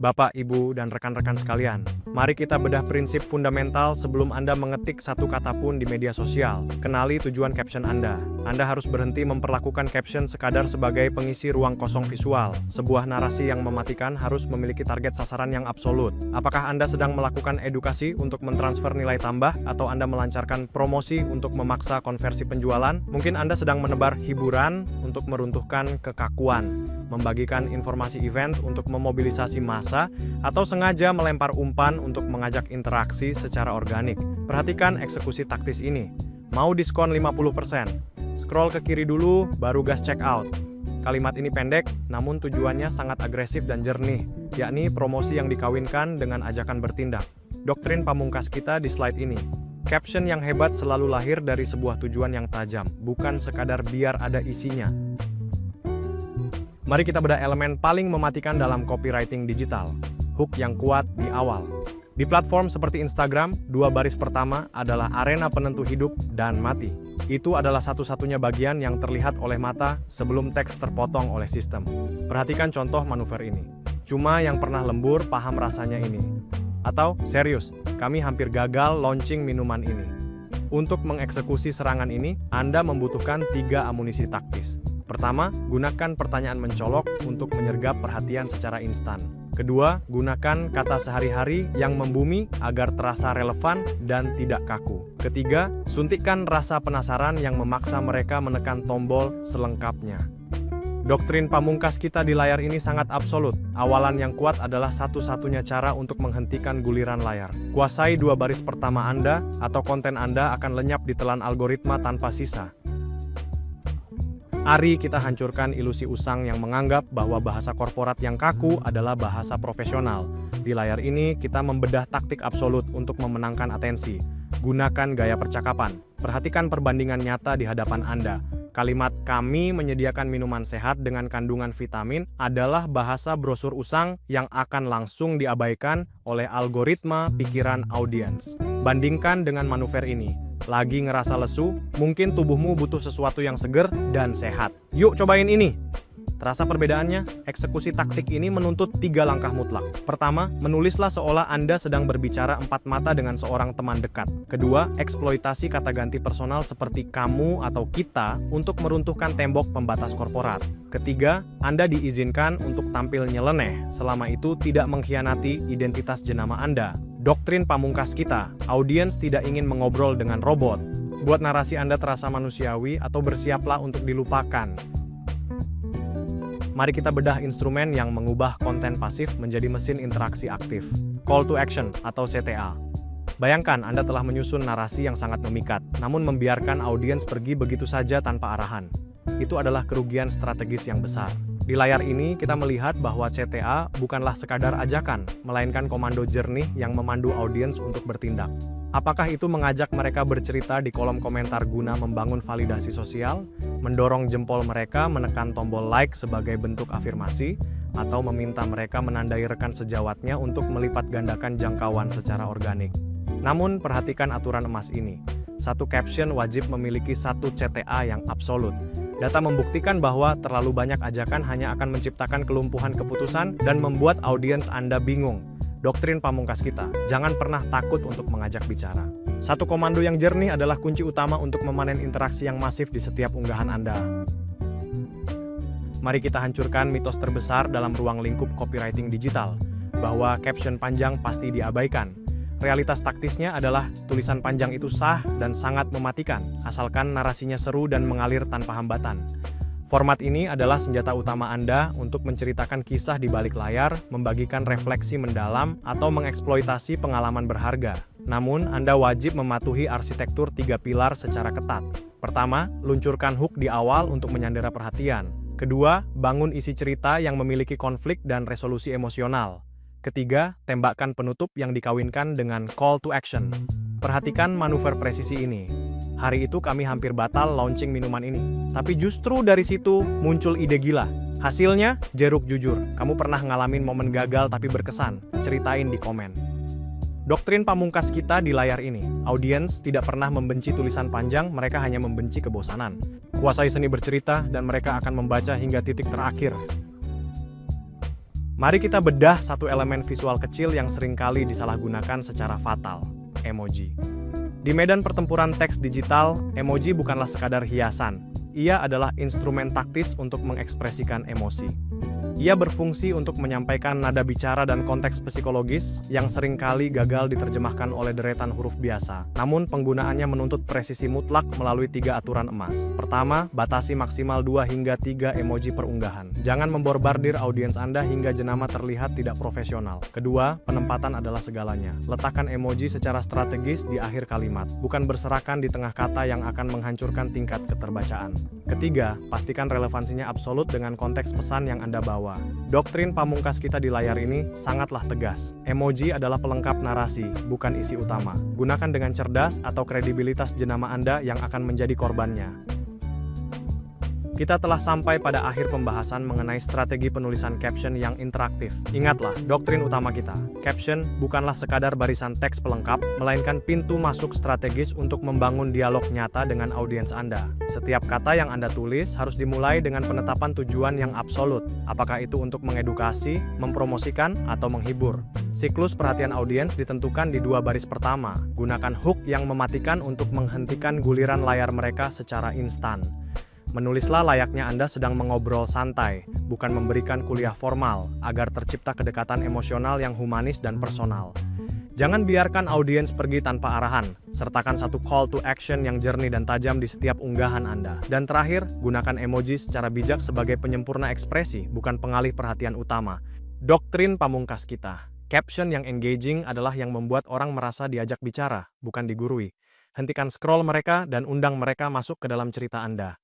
Bapak, Ibu, dan rekan-rekan sekalian, mari kita bedah prinsip fundamental sebelum Anda mengetik satu kata pun di media sosial. Kenali tujuan caption Anda. Anda harus berhenti memperlakukan caption sekadar sebagai pengisi ruang kosong visual. Sebuah narasi yang mematikan harus memiliki target sasaran yang absolut. Apakah Anda sedang melakukan edukasi untuk mentransfer nilai tambah, atau Anda melancarkan promosi untuk memaksa konversi penjualan? Mungkin Anda sedang menebar hiburan untuk meruntuhkan kekakuan, membagikan informasi event untuk memobilisasi massa, atau sengaja melempar umpan untuk mengajak interaksi secara organik. Perhatikan eksekusi taktis ini. Mau diskon 50%? Scroll ke kiri dulu, baru gas check out. Kalimat ini pendek, namun tujuannya sangat agresif dan jernih, yakni promosi yang dikawinkan dengan ajakan bertindak. Doktrin pamungkas kita di slide ini. Caption yang hebat selalu lahir dari sebuah tujuan yang tajam, bukan sekadar biar ada isinya. Mari kita bedah elemen paling mematikan dalam copywriting digital. Hook yang kuat di awal. Di platform seperti Instagram, dua baris pertama adalah arena penentu hidup dan mati. Itu adalah satu-satunya bagian yang terlihat oleh mata sebelum teks terpotong oleh sistem. Perhatikan contoh manuver ini. Cuma yang pernah lembur paham rasanya ini. Atau, serius, kami hampir gagal launching minuman ini. Untuk mengeksekusi serangan ini, Anda membutuhkan 3 amunisi taktis. Pertama, gunakan pertanyaan mencolok untuk menyergap perhatian secara instan. Kedua, gunakan kata sehari-hari yang membumi agar terasa relevan dan tidak kaku. Ketiga, suntikkan rasa penasaran yang memaksa mereka menekan tombol selengkapnya. Doktrin pamungkas kita di layar ini sangat absolut. Awalan yang kuat adalah satu-satunya cara untuk menghentikan guliran layar. Kuasai 2 baris pertama Anda, atau konten Anda akan lenyap ditelan algoritma tanpa sisa. Mari kita hancurkan ilusi usang yang menganggap bahwa bahasa korporat yang kaku adalah bahasa profesional. Di layar ini, kita membedah taktik absolut untuk memenangkan atensi. Gunakan gaya percakapan. Perhatikan perbandingan nyata di hadapan Anda. Kalimat "kami menyediakan minuman sehat dengan kandungan vitamin" adalah bahasa brosur usang yang akan langsung diabaikan oleh algoritma pikiran audiens. Bandingkan dengan manuver ini. Lagi ngerasa lesu? Mungkin tubuhmu butuh sesuatu yang seger dan sehat. Yuk cobain ini! Terasa perbedaannya? Eksekusi taktik ini menuntut 3 langkah mutlak. Pertama, menulislah seolah Anda sedang berbicara 4 mata dengan seorang teman dekat. Kedua, eksploitasi kata ganti personal seperti kamu atau kita untuk meruntuhkan tembok pembatas korporat. Ketiga, Anda diizinkan untuk tampil nyeleneh, selama itu tidak mengkhianati identitas jenama Anda. Doktrin pamungkas kita, audiens tidak ingin mengobrol dengan robot. Buat narasi Anda terasa manusiawi atau bersiaplah untuk dilupakan. Mari kita bedah instrumen yang mengubah konten pasif menjadi mesin interaksi aktif. Call to action atau CTA. Bayangkan Anda telah menyusun narasi yang sangat memikat, namun membiarkan audiens pergi begitu saja tanpa arahan. Itu adalah kerugian strategis yang besar. Di layar ini, kita melihat bahwa CTA bukanlah sekadar ajakan, melainkan komando jernih yang memandu audiens untuk bertindak. Apakah itu mengajak mereka bercerita di kolom komentar guna membangun validasi sosial, mendorong jempol mereka menekan tombol like sebagai bentuk afirmasi, atau meminta mereka menandai rekan sejawatnya untuk melipat gandakan jangkauan secara organik? Namun, perhatikan aturan emas ini. Satu caption wajib memiliki 1 CTA yang absolut. Data membuktikan bahwa terlalu banyak ajakan hanya akan menciptakan kelumpuhan keputusan dan membuat audiens Anda bingung. Doktrin pamungkas kita, jangan pernah takut untuk mengajak bicara. Satu komando yang jernih adalah kunci utama untuk memanen interaksi yang masif di setiap unggahan Anda. Mari kita hancurkan mitos terbesar dalam ruang lingkup copywriting digital, bahwa caption panjang pasti diabaikan. Realitas taktisnya adalah tulisan panjang itu sah dan sangat mematikan, asalkan narasinya seru dan mengalir tanpa hambatan. Format ini adalah senjata utama Anda untuk menceritakan kisah di balik layar, membagikan refleksi mendalam, atau mengeksploitasi pengalaman berharga. Namun, Anda wajib mematuhi arsitektur 3 pilar secara ketat. Pertama, luncurkan hook di awal untuk menyandera perhatian. Kedua, bangun isi cerita yang memiliki konflik dan resolusi emosional. Ketiga, tembakkan penutup yang dikawinkan dengan call to action. Perhatikan manuver presisi ini. Hari itu kami hampir batal launching minuman ini. Tapi justru dari situ muncul ide gila. Hasilnya, jeruk jujur. Kamu pernah ngalamin momen gagal tapi berkesan? Ceritain di komen. Doktrin pamungkas kita di layar ini. Audiens tidak pernah membenci tulisan panjang, mereka hanya membenci kebosanan. Kuasai seni bercerita dan mereka akan membaca hingga titik terakhir. Mari kita bedah satu elemen visual kecil yang seringkali disalahgunakan secara fatal, emoji. Di medan pertempuran teks digital, emoji bukanlah sekadar hiasan. Ia adalah instrumen taktis untuk mengekspresikan emosi. Ia berfungsi untuk menyampaikan nada bicara dan konteks psikologis yang seringkali gagal diterjemahkan oleh deretan huruf biasa. Namun penggunaannya menuntut presisi mutlak melalui 3 aturan emas. Pertama, batasi maksimal 2 hingga 3 emoji per unggahan. Jangan memborbardir audiens Anda hingga jenama terlihat tidak profesional. Kedua, penempatan adalah segalanya. Letakkan emoji secara strategis di akhir kalimat, bukan berserakan di tengah kata yang akan menghancurkan tingkat keterbacaan. Ketiga, pastikan relevansinya absolut dengan konteks pesan yang Anda bawa. Doktrin pamungkas kita di layar ini sangatlah tegas. Emoji adalah pelengkap narasi, bukan isi utama. Gunakan dengan cerdas atau kredibilitas jenama Anda yang akan menjadi korbannya. Kita telah sampai pada akhir pembahasan mengenai strategi penulisan caption yang interaktif. Ingatlah, doktrin utama kita. Caption bukanlah sekadar barisan teks pelengkap, melainkan pintu masuk strategis untuk membangun dialog nyata dengan audiens Anda. Setiap kata yang Anda tulis harus dimulai dengan penetapan tujuan yang absolut. Apakah itu untuk mengedukasi, mempromosikan, atau menghibur? Siklus perhatian audiens ditentukan di 2 baris pertama. Gunakan hook yang mematikan untuk menghentikan guliran layar mereka secara instan. Menulislah layaknya Anda sedang mengobrol santai, bukan memberikan kuliah formal, agar tercipta kedekatan emosional yang humanis dan personal. Jangan biarkan audiens pergi tanpa arahan, sertakan satu call to action yang jernih dan tajam di setiap unggahan Anda. Dan terakhir, gunakan emoji secara bijak sebagai penyempurna ekspresi, bukan pengalih perhatian utama. Doktrin pamungkas kita. Caption yang engaging adalah yang membuat orang merasa diajak bicara, bukan digurui. Hentikan scroll mereka dan undang mereka masuk ke dalam cerita Anda.